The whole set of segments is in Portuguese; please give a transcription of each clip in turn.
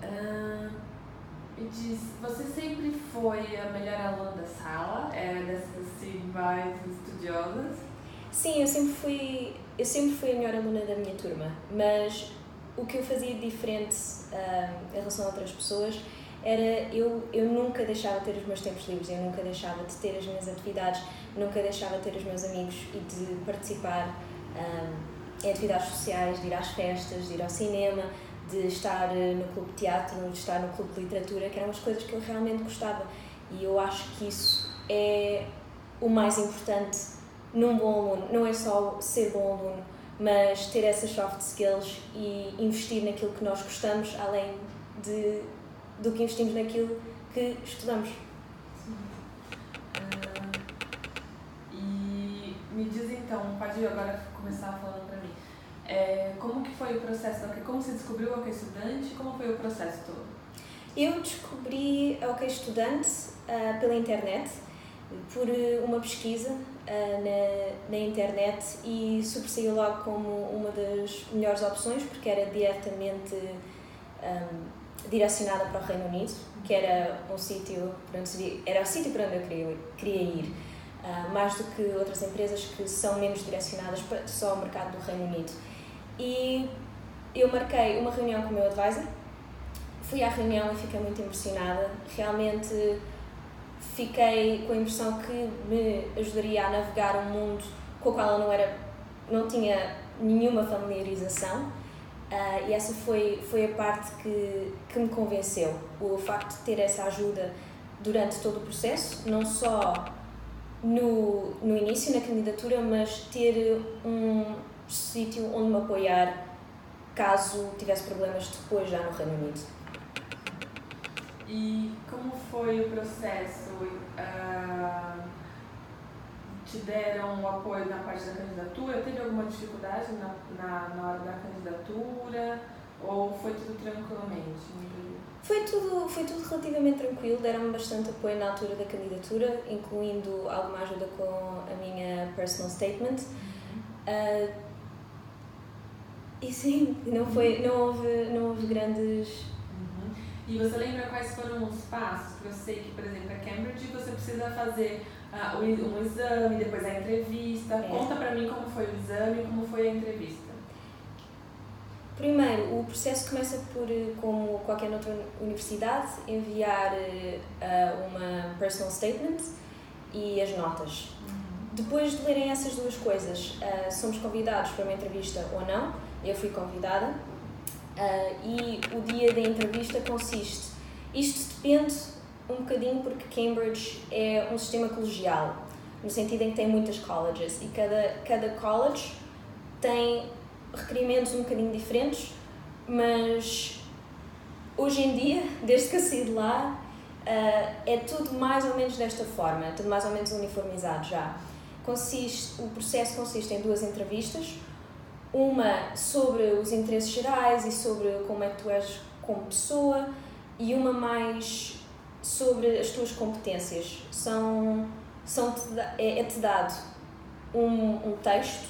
Ah, me diz, você sempre foi a melhor aluna da sala? Era dessas assim mais estudiosas? Sim, eu sempre fui a melhor aluna da minha turma, mas o que eu fazia de diferente em relação a outras pessoas era eu nunca deixava de ter os meus tempos livres, eu nunca deixava de ter as minhas atividades, nunca deixava de ter os meus amigos e de participar em atividades sociais, de ir às festas, de ir ao cinema, de estar no clube de teatro, de estar no clube de literatura, que eram as coisas que eu realmente gostava. E eu acho que isso é o mais importante num bom aluno. Não é só ser bom aluno, mas ter essas soft skills e investir naquilo que nós gostamos, além do que investimos naquilo que estudamos. E me diz então, pode agora começar falando para mim, como que foi o processo, como você descobriu o OK Estudante, como foi o processo todo? Eu descobri a OK Estudante pela internet, por uma pesquisa na internet, e sobressaiu logo como uma das melhores opções, porque era diretamente direcionada para o Reino Unido, que era o sítio para onde eu queria ir, mais do que outras empresas que são menos direcionadas para só o mercado do Reino Unido. E eu marquei uma reunião com o meu advisor, fui à reunião e fiquei muito impressionada. Realmente fiquei com a impressão que me ajudaria a navegar um mundo com o qual eu não tinha nenhuma familiarização, e essa foi a parte que me convenceu. O facto de ter essa ajuda durante todo o processo, não só no início, na candidatura, mas ter um sítio onde me apoiar caso tivesse problemas depois já no Reino Unido. E como foi o processo? Te deram o apoio na parte da candidatura? Teve alguma dificuldade na hora da candidatura? Ou foi tudo tranquilamente? Foi tudo relativamente tranquilo, deram-me bastante apoio na altura da candidatura, incluindo alguma ajuda com a minha personal statement. E sim, não houve grandes... E você lembra quais foram os passos? Porque eu sei que, por exemplo, a Cambridge você precisa fazer um exame, depois a entrevista. Conta pra mim como foi o exame e como foi a entrevista. Primeiro, o processo começa por, como qualquer outra universidade, enviar uma personal statement e as notas. Depois de lerem essas duas coisas, somos convidados para uma entrevista ou não. Eu fui convidada. E o dia da entrevista consiste... Isto depende um bocadinho, porque Cambridge é um sistema colegial, no sentido em que tem muitas colleges, e cada college tem requerimentos um bocadinho diferentes, mas hoje em dia, desde que eu saí de lá, é tudo mais ou menos desta forma, tudo mais ou menos uniformizado já. O processo consiste em 2 entrevistas, uma sobre os interesses gerais e sobre como é que tu és como pessoa, e uma mais sobre as tuas competências. É-te dado um texto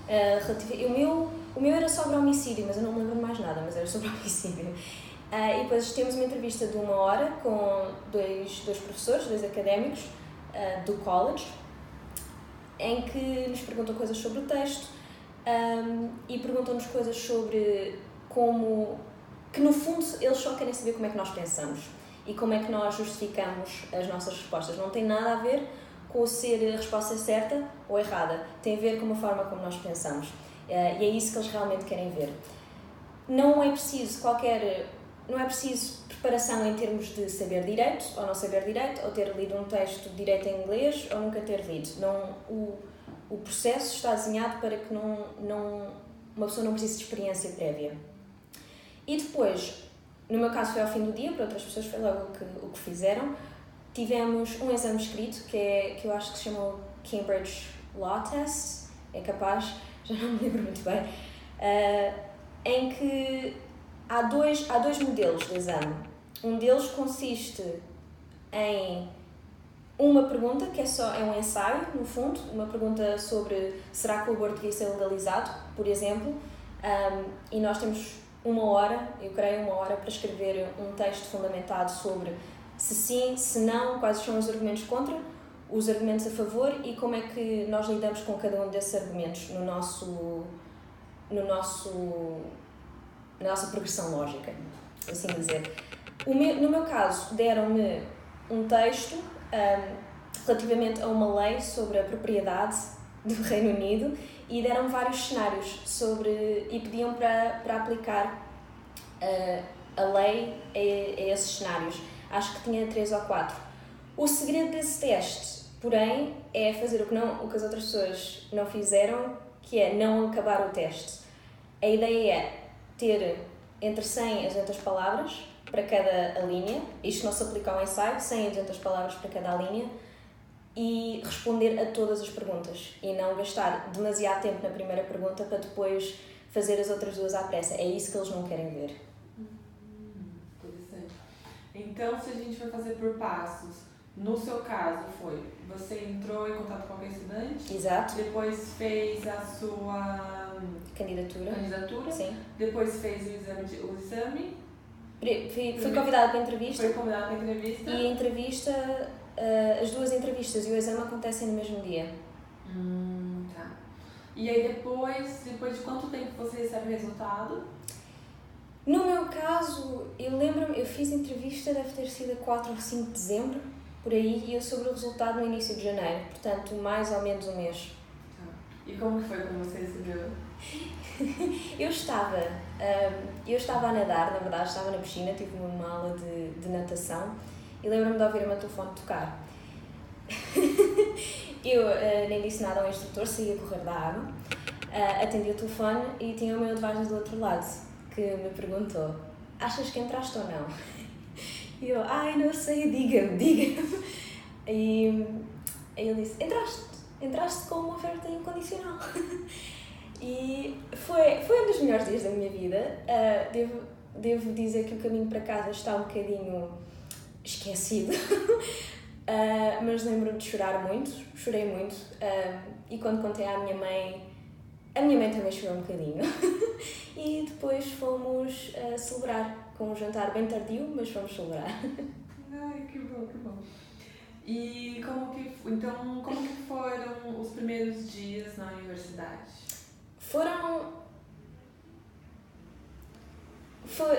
relativo. O meu era sobre homicídio, mas eu não me lembro de mais nada, mas era sobre homicídio. E depois temos uma entrevista de 1 hora com dois professores, 2 académicos do college, em que nos perguntam coisas sobre o texto, e perguntam-nos coisas sobre que no fundo eles só querem saber como é que nós pensamos e como é que nós justificamos as nossas respostas. Não tem nada a ver com ser a resposta certa ou errada, tem a ver com a forma como nós pensamos, e é isso que eles realmente querem ver. Não é preciso preparação em termos de saber direito ou não saber direito, ou ter lido um texto de direito em inglês ou nunca ter lido. O processo está desenhado para que uma pessoa não precise de experiência prévia. E depois, no meu caso foi ao fim do dia, para outras pessoas foi logo o que fizeram. Tivemos um exame escrito, que eu acho que se chama Cambridge Law Test, é capaz, já não me lembro muito bem, em que há dois modelos de exame. Um deles consiste em uma pergunta, que é um ensaio, no fundo, uma pergunta sobre será que o aborto devia ser legalizado, por exemplo, e nós temos 1 hora, eu creio 1 hora para escrever um texto fundamentado sobre se sim, se não, quais são os argumentos contra, os argumentos a favor e como é que nós lidamos com cada um desses argumentos na nossa progressão lógica, assim dizer. No meu caso, deram-me um texto relativamente a uma lei sobre a propriedade do Reino Unido e deram vários cenários e pediam para aplicar a lei a esses cenários. Acho que tinha 3 ou 4. O segredo desse teste, porém, é fazer o que as outras pessoas não fizeram, que é não acabar o teste. A ideia é ter entre 100 a 200 palavras para cada linha, isto não se aplica ao ensaio, 100 a 200 palavras para cada linha, e responder a todas as perguntas e não gastar demasiado tempo na primeira pergunta para depois fazer as outras 2 à pressa. É isso que eles não querem ver. Interessante. Então, se a gente for fazer por passos, no seu caso você entrou em contato com alguém estudante? Exato. Depois fez a sua candidatura. Sim. Depois fez o exame. Fui convidada para a entrevista. Foi convidada para a entrevista. E a entrevista, as 2 entrevistas e o exame acontecem no mesmo dia. Tá. E aí depois de quanto tempo você recebe o resultado? No meu caso, eu lembro-me, eu fiz a entrevista, deve ter sido a 4 ou 5 de dezembro, por aí, e eu soube o resultado no início de janeiro, portanto, mais ou menos um mês. Tá. E como foi quando você recebeu? Eu estava a nadar, na verdade, estava na piscina, tive uma aula de natação e lembro-me de ouvir o meu telefone tocar. Eu nem disse nada ao instrutor, saí a correr da água, atendi o telefone e tinha o meu advisor do outro lado, que me perguntou: achas que entraste ou não? E eu: não sei, diga-me. E ele disse: entraste com uma oferta incondicional. E foi um dos melhores dias da minha vida. Devo dizer que o caminho para casa está um bocadinho esquecido, mas lembro-me de chorei muito, e quando contei à minha mãe, a minha mãe também chorou um bocadinho. E depois fomos celebrar com um jantar bem tardio, mas fomos celebrar. Ai, que bom. E como que foram os primeiros dias na universidade?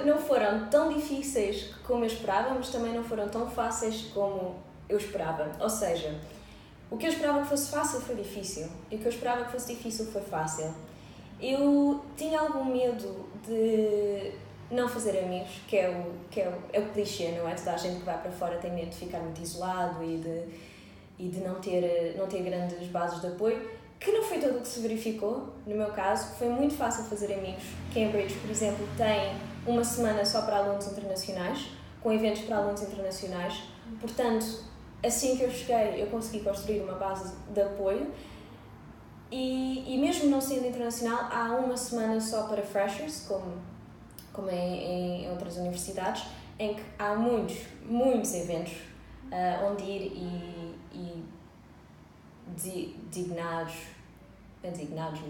Não foram tão difíceis como eu esperava, mas também não foram tão fáceis como eu esperava. Ou seja, o que eu esperava que fosse fácil foi difícil, e o que eu esperava que fosse difícil foi fácil. Eu tinha algum medo de não fazer amigos, que é o clichê, não é? Toda a gente que vai para fora tem medo de ficar muito isolado e de não ter grandes bases de apoio, que não foi tudo o que se verificou. No meu caso, foi muito fácil fazer amigos. Cambridge, por exemplo, tem uma semana só para alunos internacionais, com eventos para alunos internacionais. Portanto, assim que eu cheguei, eu consegui construir uma base de apoio. E mesmo não sendo internacional, há uma semana só para freshers, como em outras universidades, em que há muitos eventos onde ir e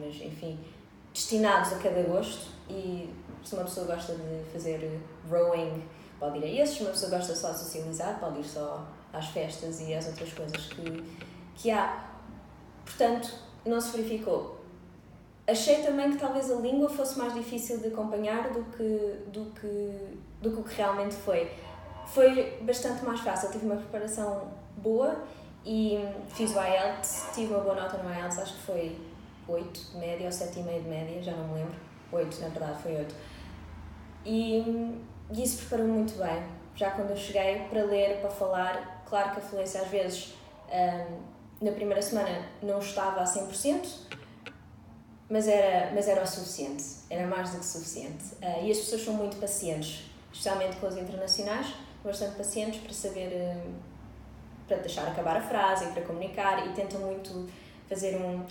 mas enfim, destinados a cada gosto. E se uma pessoa gosta de fazer rowing, pode ir a esses. Se uma pessoa gosta só de socializar, pode ir só às festas e às outras coisas que há. Portanto, não se verificou. Achei também que talvez a língua fosse mais difícil de acompanhar do que o que realmente foi. Foi bastante mais fácil, tive uma preparação boa e fiz o IELTS, tive uma boa nota no IELTS, acho que foi 8 de média ou 7,5 de média, já não me lembro. 8, na verdade foi 8. E isso preparou-me muito bem. Já quando eu cheguei, para ler, para falar, claro que a fluência às vezes na primeira semana não estava a 100%, mas era o suficiente, era mais do que suficiente. E as pessoas são muito pacientes, especialmente com os internacionais, bastante pacientes para saber, para deixar acabar a frase e para comunicar, e tentam muito fazer um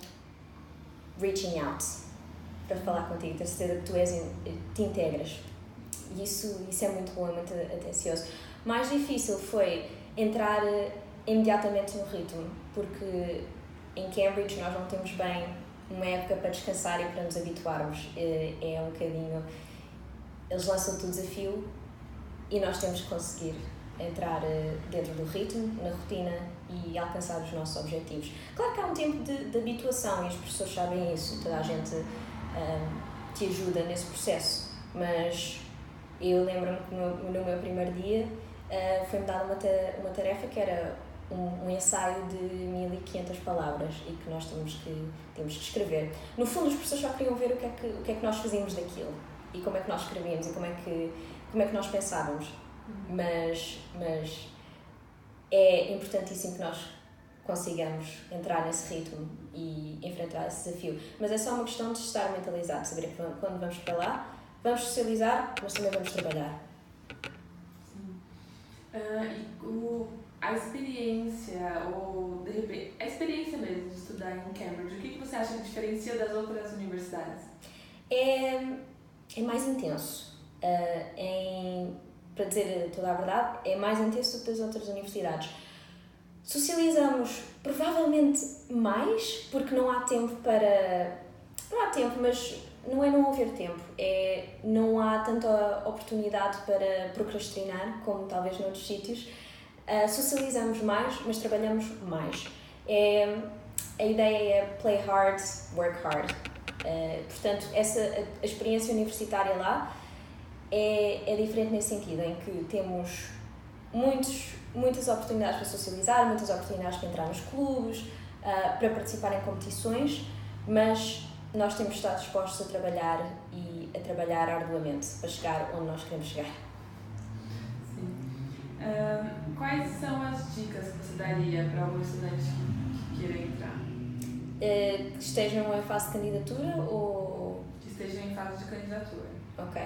reaching out para falar contigo, ter certeza que tu te integras. E isso é muito bom, é muito atencioso. Mais difícil foi entrar imediatamente no ritmo, porque em Cambridge nós não temos bem uma época para descansar e para nos habituarmos. É um bocadinho... eles lançam-te o desafio e nós temos que conseguir entrar dentro do ritmo, na rotina e alcançar os nossos objetivos. Claro que há um tempo de habituação e as pessoas sabem isso, toda a gente te ajuda nesse processo, mas eu lembro-me que no meu primeiro dia foi-me dada uma tarefa que era um ensaio de 1500 palavras e que nós tínhamos que escrever. No fundo, as pessoas só queriam ver o que é que nós fazíamos daquilo e como é que nós escrevíamos e como é que nós pensávamos. Mas é importantíssimo que nós consigamos entrar nesse ritmo e enfrentar esse desafio. Mas é só uma questão de estar mentalizado, saber que quando vamos para lá, vamos socializar, mas também vamos trabalhar. Sim. A experiência, ou de repente, a experiência mesmo de estudar em Cambridge, o que você acha que diferencia das outras universidades? É mais intenso. Para dizer toda a verdade, é mais intenso do que das outras universidades. Socializamos provavelmente mais, porque não há tempo para... Não há tempo, mas não é não haver tempo. Não há tanta oportunidade para procrastinar, como talvez noutros sítios. Socializamos mais, mas trabalhamos mais. A ideia é play hard, work hard. Portanto, a experiência universitária lá é diferente nesse sentido, em que temos muitas oportunidades para socializar, muitas oportunidades para entrar nos clubes, para participar em competições, mas nós temos de estar dispostos a trabalhar e a trabalhar arduamente para chegar onde nós queremos chegar. Sim. Quais são as dicas que você daria para algum estudante que queira entrar? Que estejam em fase de candidatura ou... Que estejam em fase de candidatura. Ok.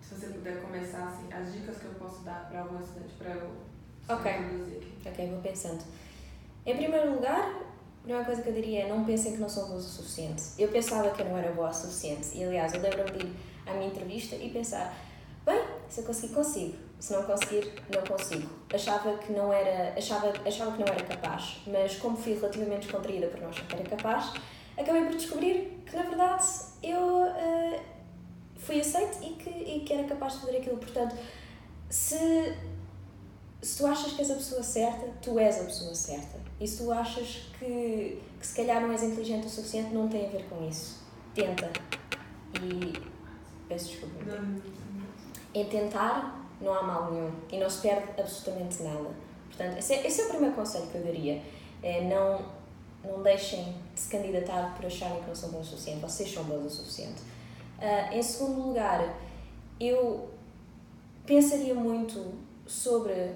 Se você puder começar, assim, as dicas que eu posso dar para algum estudante, para eu introduzir aqui. Ok, vou pensando. Em primeiro lugar, a primeira coisa que eu diria é não pensem que não são boas o suficiente. Eu pensava que eu não era boa o suficiente e, aliás, eu lembro-me de ir à minha entrevista e pensar, bem, se eu conseguir, consigo. Se não conseguir, não consigo. Achava que não era capaz, mas como fui relativamente descontraída por não achar que era capaz, acabei por descobrir que, na verdade, eu fui aceite e que era capaz de fazer aquilo. Portanto, se tu achas que és a pessoa certa, tu és a pessoa certa. E se tu achas que se calhar não és inteligente o suficiente, não tem a ver com isso. Tenta. E... peço desculpa. Em tentar, não há mal nenhum. E não se perde absolutamente nada. Portanto, esse é o primeiro conselho que eu daria. Não deixem de se candidatar por acharem que não são bons o suficiente. Vocês são bons o suficiente. Em segundo lugar, eu pensaria muito sobre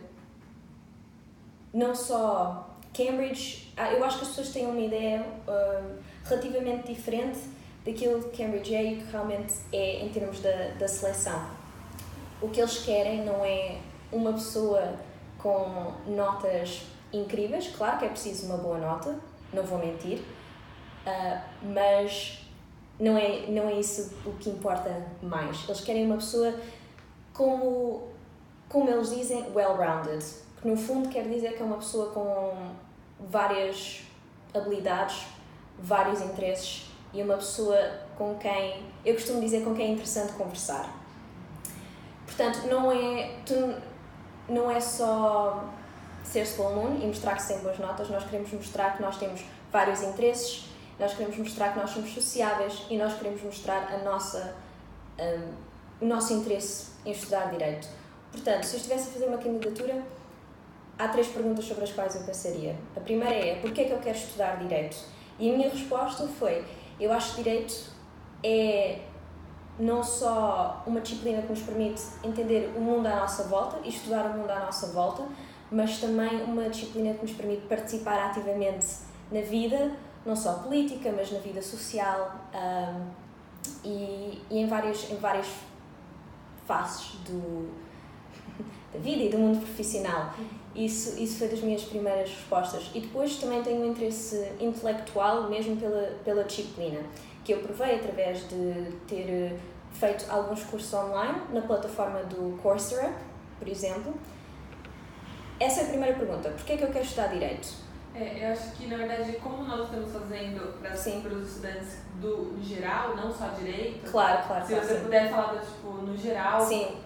não só Cambridge. Eu acho que as pessoas têm uma ideia relativamente diferente daquilo que Cambridge é e que realmente é em termos da seleção. O que eles querem não é uma pessoa com notas incríveis. Claro que é preciso uma boa nota, não vou mentir, mas não é isso o que importa mais. Eles querem uma pessoa como eles dizem, well-rounded, que no fundo quer dizer que é uma pessoa com várias habilidades, vários interesses e uma pessoa com quem, eu costumo dizer, com quem é interessante conversar. Portanto, não é só ser-se bom aluno e mostrar que se tem boas notas, nós queremos mostrar que nós temos vários interesses, nós queremos mostrar que nós somos sociáveis e nós queremos mostrar o nosso interesse em estudar Direito. Portanto, se eu estivesse a fazer uma candidatura, há 3 perguntas sobre as quais eu pensaria. A primeira é, porquê é que eu quero estudar Direito? E a minha resposta foi, eu acho que Direito é não só uma disciplina que nos permite entender o mundo à nossa volta e estudar o mundo à nossa volta, mas também uma disciplina que nos permite participar ativamente na vida, não só política, mas na vida social e em várias faces da vida e do mundo profissional. Isso foi das minhas primeiras respostas. E depois também tenho um interesse intelectual, mesmo pela disciplina, que eu provei através de ter feito alguns cursos online na plataforma do Coursera, por exemplo. Essa é a primeira pergunta. Porquê é que eu quero estudar Direito? Eu acho que, na verdade, como nós estamos fazendo para os estudantes do geral, não só direito, claro, se você puder falar do, tipo, no geral, sim,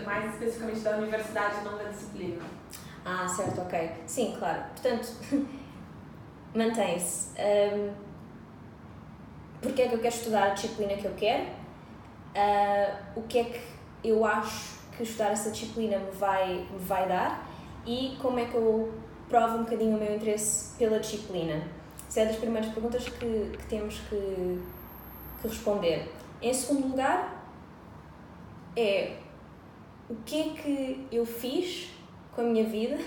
mais especificamente da universidade, não da disciplina. Certo, ok. Sim, claro. Portanto, mantém-se. Porque é que eu quero estudar a disciplina que eu quero? O que é que eu acho que estudar essa disciplina me vai dar? E como é que eu provo um bocadinho o meu interesse pela disciplina? Isso é das primeiras perguntas que temos que responder. Em segundo lugar, o que é que eu fiz com a minha vida,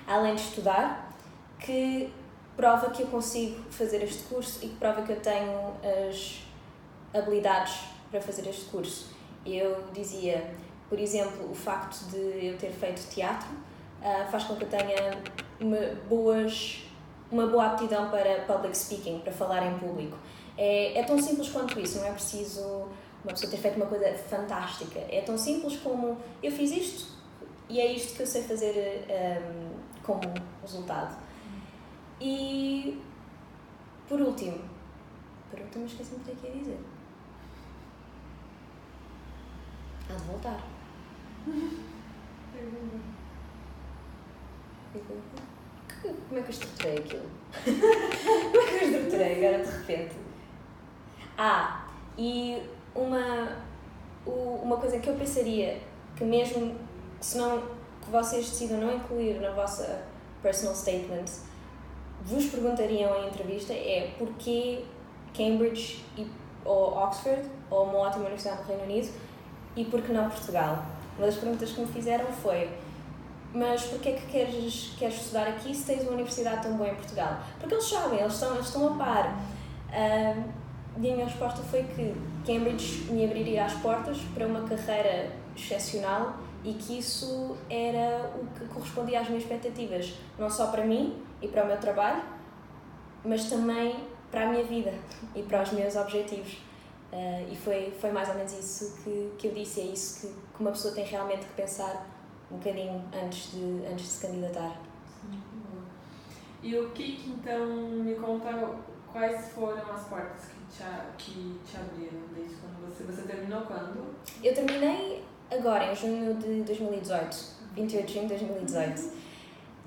além de estudar, que prova que eu consigo fazer este curso e que prova que eu tenho as habilidades para fazer este curso. Eu dizia, por exemplo, o facto de eu ter feito teatro faz com que eu tenha uma boa aptidão para public speaking, para falar em público. É tão simples quanto isso, não é preciso uma pessoa ter feito uma coisa fantástica. É tão simples como eu fiz isto e é isto que eu sei fazer como resultado. E por último, esqueci-me do que ia dizer. Há de voltar. Como é que eu estruturei aquilo? Como é que eu estruturei agora de repente? E uma coisa que eu pensaria que mesmo que vocês decidam não incluir na vossa personal statement, vos perguntariam em entrevista é porquê Cambridge ou Oxford, ou uma ótima universidade no Reino Unido, e porquê não Portugal? Uma das perguntas que me fizeram foi: mas porquê é que queres estudar aqui se tens uma universidade tão boa em Portugal? Porque eles sabem, eles estão a par. E a minha resposta foi que Cambridge me abriria as portas para uma carreira excepcional e que isso era o que correspondia às minhas expectativas, não só para mim e para o meu trabalho, mas também para a minha vida e para os meus objetivos. E foi mais ou menos isso que eu disse, é isso que uma pessoa tem realmente que pensar um bocadinho antes de se candidatar. Sim, boa. E o que então, me conta quais foram as portas que te abriram desde quando você terminou quando? Eu terminei agora, em junho de 2018, 28 de junho de 2018.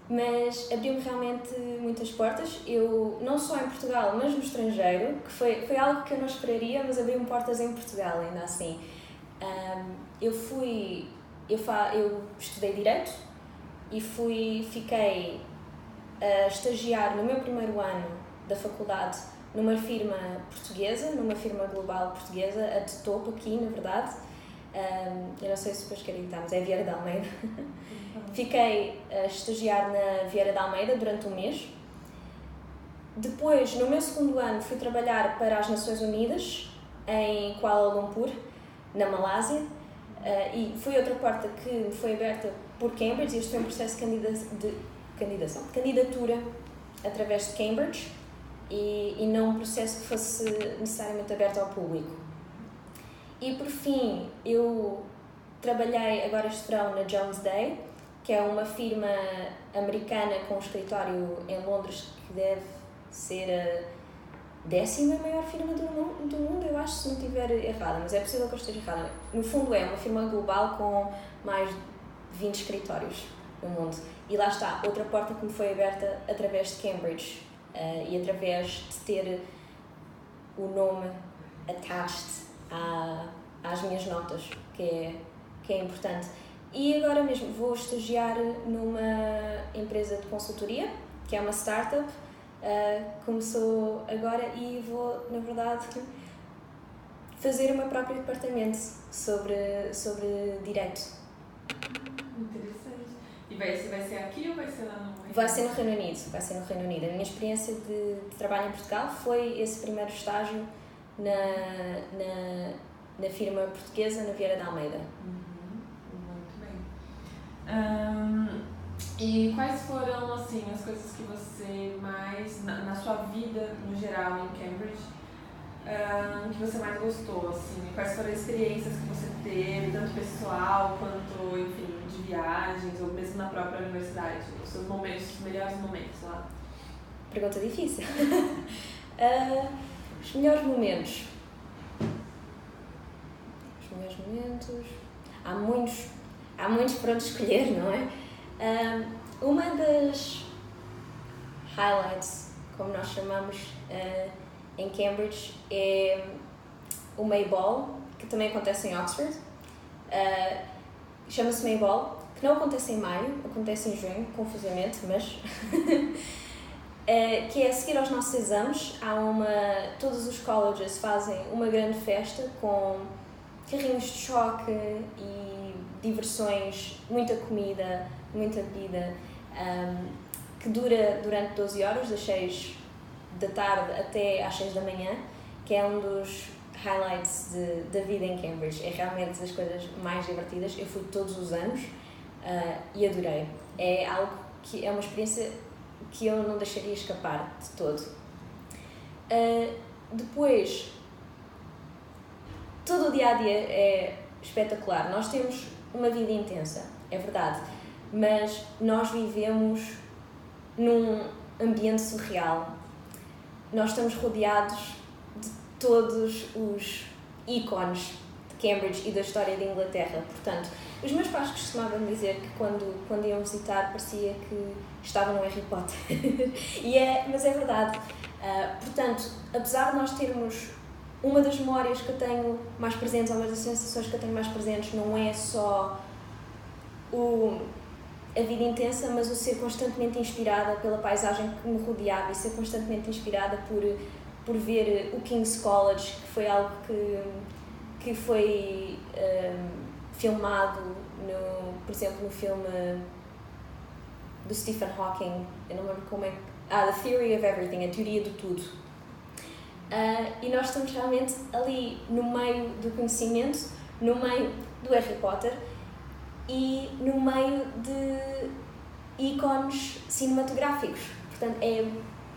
Mas abriu-me realmente muitas portas, eu não só em Portugal, mas no estrangeiro, que foi algo que eu não esperaria, mas abriu-me portas em Portugal, ainda assim. Eu estudei Direito e fiquei a estagiar no meu primeiro ano da faculdade numa firma portuguesa, numa firma global portuguesa, a de topo aqui, na verdade. Eu não sei se depois querem editar, mas é Vieira de Almeida. Fiquei a estagiar na Vieira de Almeida durante um mês. Depois, no meu segundo ano, fui trabalhar para as Nações Unidas, em Kuala Lumpur, na Malásia. E foi outra porta que me foi aberta por Cambridge. Este foi um processo de candidatura através de Cambridge e não um processo que fosse necessariamente aberto ao público. E por fim, eu trabalhei agora este verão na Jones Day, que é uma firma americana com um escritório em Londres que deve ser a 10ª maior firma do mundo, eu acho, se não estiver errada, mas é possível que eu esteja errada. No fundo é uma firma global com mais de 20 escritórios no mundo. E lá está, outra porta que me foi aberta através de Cambridge e através de ter o nome attached às minhas notas, que é importante. E agora mesmo vou estagiar numa empresa de consultoria, que é uma startup, começou agora e vou, na verdade, fazer o meu próprio departamento sobre Direito. Interessante. E vai ser aqui ou vai ser lá no Reino Unido? Vai ser no Reino Unido. A minha experiência de trabalho em Portugal foi esse primeiro estágio na firma portuguesa, na Vieira de Almeida. Muito bem. E quais foram, assim, as coisas que você mais, na sua vida, no geral, em Cambridge, que você mais gostou, assim? Quais foram as experiências que você teve, tanto pessoal quanto, enfim, de viagens, ou mesmo na própria universidade? Os seus momentos, os melhores momentos lá? Pergunta difícil. Os melhores momentos. Há muitos para onde escolher, não é? Uma das highlights, como nós chamamos em Cambridge, é o Mayball, que também acontece em Oxford. Chama-se Mayball, que não acontece em maio, acontece em junho, confusamente, mas... que é a seguir aos nossos exames. Todos os colleges fazem uma grande festa com carrinhos de choque e diversões, muita comida, muita bebida, que dura durante 12 horas, das 6 da tarde até às 6 da manhã, que é um dos highlights da vida em Cambridge. É realmente das coisas mais divertidas. Eu fui todos os anos e adorei. É algo que é uma experiência que eu não deixaria escapar de todo. Depois, todo o dia-a-dia é espetacular. Nós temos uma vida intensa, é verdade, mas nós vivemos num ambiente surreal. Nós estamos rodeados de todos os ícones de Cambridge e da história da Inglaterra. Portanto, os meus pais costumavam dizer que quando iam visitar parecia que estavam no Harry Potter. Mas é verdade. Portanto, apesar de nós termos uma das memórias que eu tenho mais presentes, ou uma das sensações que eu tenho mais presentes, não é só a vida intensa, mas o ser constantemente inspirada pela paisagem que me rodeava e ser constantemente inspirada por ver o King's College, que foi algo que foi filmado, por exemplo, no filme do Stephen Hawking, eu não lembro como é que... The Theory of Everything, a teoria de tudo. E nós estamos realmente ali no meio do conhecimento, no meio do Harry Potter e no meio de ícones cinematográficos. Portanto,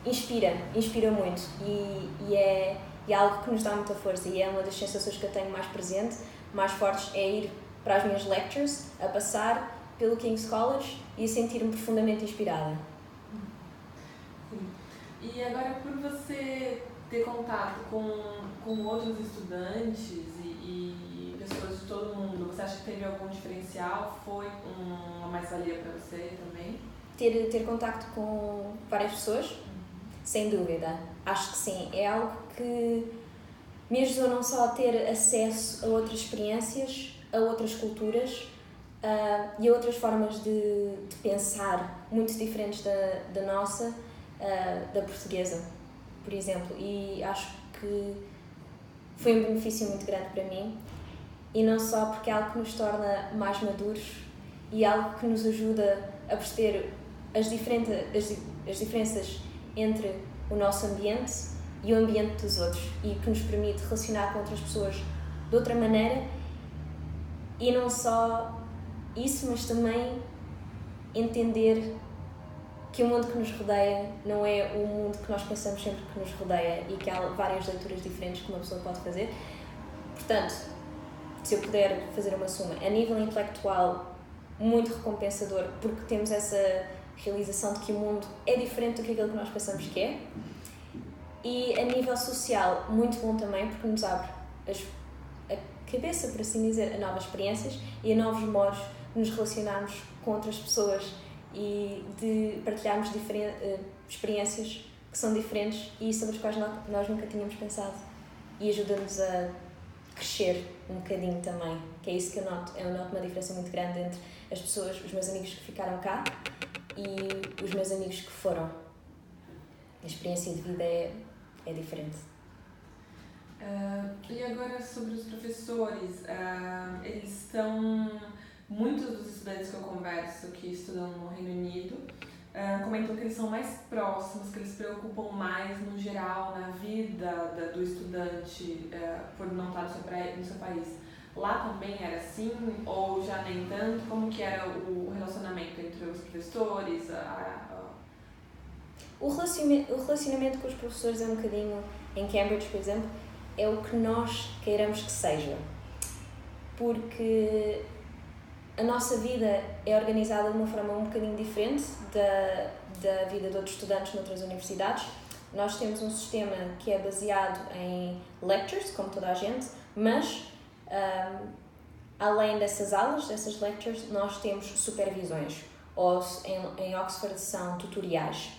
inspira muito e é algo que nos dá muita força, e é uma das sensações que eu tenho mais fortes, é ir para as minhas lectures, a passar pelo King's College e a sentir-me profundamente inspirada. Sim. E agora, por você ter contato com outros estudantes e pessoas de todo mundo, você acha que teve algum diferencial? Foi uma mais-valia para você também? Ter contacto com várias pessoas? Sem dúvida. Acho que sim. É algo que me ajudou não só a ter acesso a outras experiências, a outras culturas e a outras formas de pensar muito diferentes da nossa, da portuguesa, por exemplo. E acho que foi um benefício muito grande para mim, e não só porque é algo que nos torna mais maduros e algo que nos ajuda a perceber as diferenças entre o nosso ambiente e o ambiente dos outros, e que nos permite relacionar com outras pessoas de outra maneira. E não só isso, mas também entender que o mundo que nos rodeia não é o mundo que nós pensamos sempre que nos rodeia, e que há várias leituras diferentes que uma pessoa pode fazer. Portanto, se eu puder fazer uma suma, a nível intelectual, muito recompensador, porque temos essa realização de que o mundo é diferente do que aquilo que nós pensamos que é. E a nível social, muito bom também, porque nos abre a cabeça, por assim dizer, a novas experiências e a novos modos de nos relacionarmos com outras pessoas e de partilharmos experiências que são diferentes e sobre as quais nós nunca tínhamos pensado, e ajuda-nos a crescer um bocadinho também, que é isso que eu noto. Eu noto uma diferença muito grande entre as pessoas, os meus amigos que ficaram cá e os meus amigos que foram. A experiência de vida é diferente. E agora sobre os professores, eles estão... Muitos dos estudantes que eu converso que estudam no Reino Unido comentam que eles são mais próximos, que eles se preocupam mais no geral na vida do estudante por não estar no seu país. Lá também era assim ou já nem tanto? Como que era o relacionamento entre os professores? O relacionamento com os professores é um bocadinho, em Cambridge, por exemplo, é o que nós queiramos que seja. Porque a nossa vida é organizada de uma forma um bocadinho diferente da vida de outros estudantes noutras universidades. Nós temos um sistema que é baseado em lectures, como toda a gente, mas além dessas aulas, dessas lectures, nós temos supervisões, ou em Oxford são tutorials.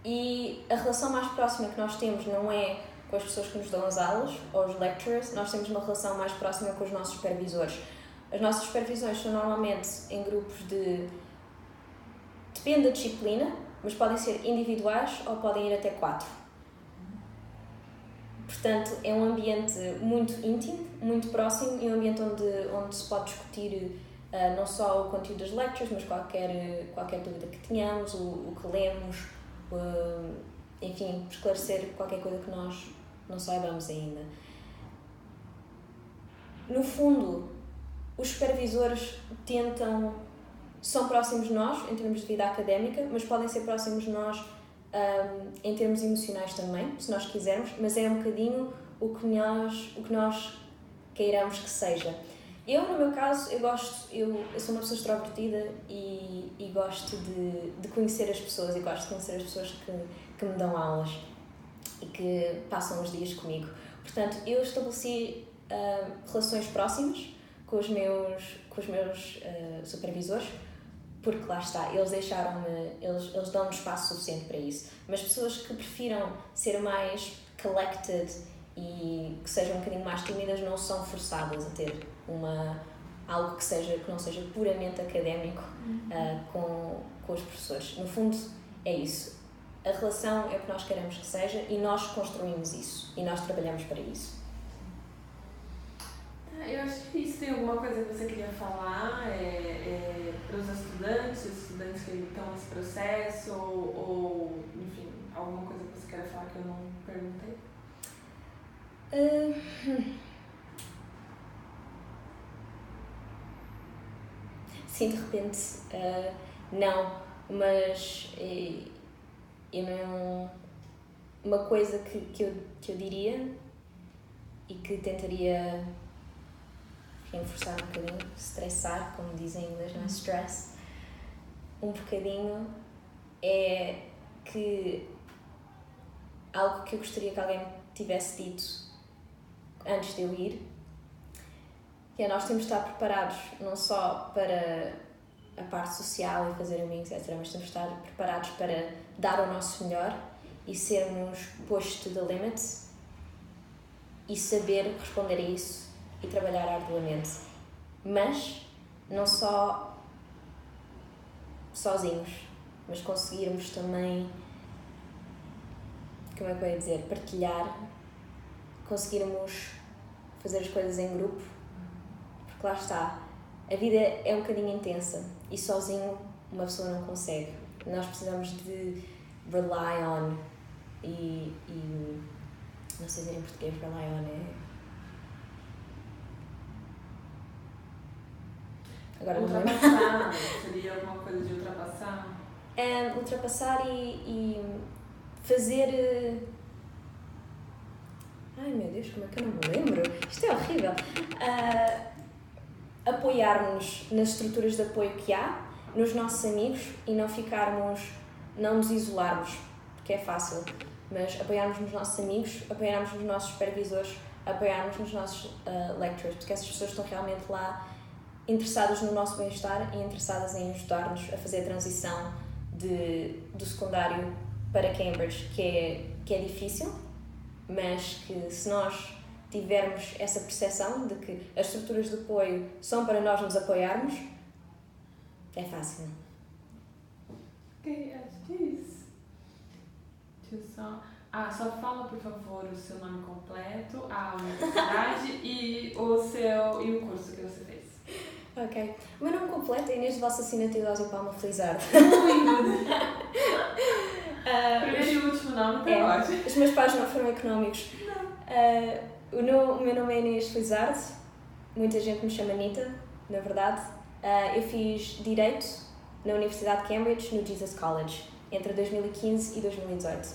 E a relação mais próxima que nós temos não é com as pessoas que nos dão as aulas, ou os lecturers, nós temos uma relação mais próxima com os nossos supervisores. As nossas supervisões são normalmente em grupos depende da disciplina, mas podem ser individuais ou podem ir até 4. Portanto, é um ambiente muito íntimo, muito próximo e um ambiente onde se pode discutir não só o conteúdo das lectures, mas qualquer dúvida que tenhamos, o que lemos, enfim, esclarecer qualquer coisa que nós não saibamos ainda. No fundo, os supervisores são próximos de nós em termos de vida académica, mas podem ser próximos de nós em termos emocionais também, se nós quisermos, mas é um bocadinho o que nós queiramos que seja. Eu, no meu caso, eu sou uma pessoa extrovertida e gosto de conhecer as pessoas e gosto de conhecer as pessoas que me dão aulas e que passam os dias comigo. Portanto, eu estabeleci relações próximas com os meus supervisores, porque lá está, eles dão-nos espaço suficiente para isso. Mas pessoas que prefiram ser mais collected e que sejam um bocadinho mais tímidas não são forçadas a ter algo que não seja puramente académico com os professores. No fundo, é isso. A relação é o que nós queremos que seja e nós construímos isso e nós trabalhamos para isso. Eu acho que isso. Tem alguma coisa que você queria falar para os estudantes que estão nesse processo ou, enfim, alguma coisa que você queira falar que eu não perguntei? Sim, de repente, não, mas uma coisa que eu diria e que tentaria reforçar um bocadinho, estressar, como dizem em inglês, não é? Stress, um bocadinho, é que algo que eu gostaria que alguém tivesse dito antes de eu ir, que é nós temos de estar preparados não só para a parte social e fazer amigos, etc., mas temos de estar preparados para dar o nosso melhor e sermos pushed to the limit e saber responder a isso e trabalhar arduamente. Mas não só sozinhos, mas conseguirmos também, como é que eu ia dizer, partilhar, conseguirmos fazer as coisas em grupo, porque lá está, a vida é um bocadinho intensa e sozinho uma pessoa não consegue. Nós precisamos de rely on e não sei dizer em português, rely on agora ultrapassar, seria alguma coisa de ultrapassar? Ultrapassar e fazer... Ai meu Deus, como é que eu não me lembro? Isto é horrível. Apoiar-nos nas estruturas de apoio que há, nos nossos amigos e não nos isolarmos, porque é fácil, mas apoiarmos nos nossos amigos, apoiarmos nos nossos supervisores, apoiarmos nos nossos lecturers, porque essas pessoas estão realmente lá interessadas no nosso bem-estar e interessadas em ajudar-nos a fazer a transição do secundário para Cambridge, que é difícil, mas que se nós tivermos essa percepção de que as estruturas de apoio são para nós nos apoiarmos, é fácil. Ok, acho que é isso. Deixa eu só fala, por favor, o seu nome completo, a universidade e o curso que você fez. Ok. O meu nome completo é Inês de Vossa Sina Teodósio Palma Felizardo. Primeiro e último nome, tá ótimo. Os meus pais não foram económicos. O meu nome é Inês Felizardo. Muita gente me chama Anitta, na verdade. Eu fiz Direito na Universidade de Cambridge, no Jesus College, entre 2015 e 2018.